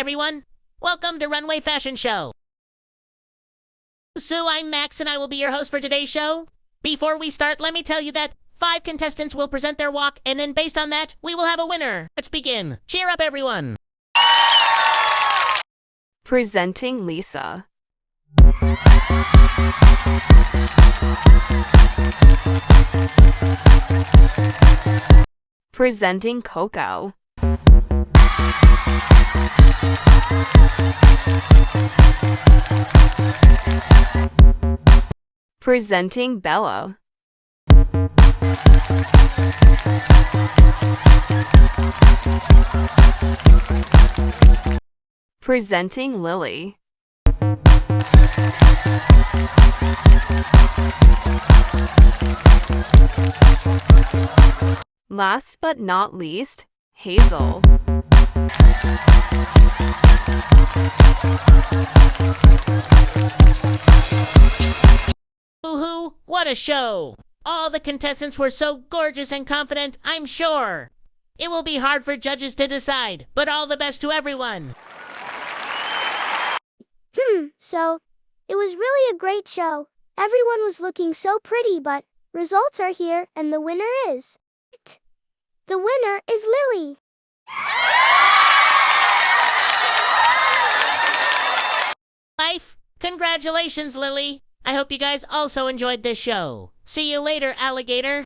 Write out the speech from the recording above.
everyone. Welcome to Runway Fashion Show. So I'm Max and I will be your host for today's show. Before we start, let me tell you that 5 contestants will present their walk, and then based on that, we will have a winner. Let's begin. Cheer up, everyone. Presenting Lisa. Presenting Coco. Presenting Bella. Presenting Lily. Last but not least, Hazel. Woohoo! What a show! All the contestants were so gorgeous and confident, I'm sure. It will be hard for judges to decide, but all the best to everyone. So, it was really a great show. Everyone was looking so pretty, but results are here, and the winner is... The winner is Lily. Life, congratulations, Lily. I hope you guys also enjoyed this show. See you later, alligator.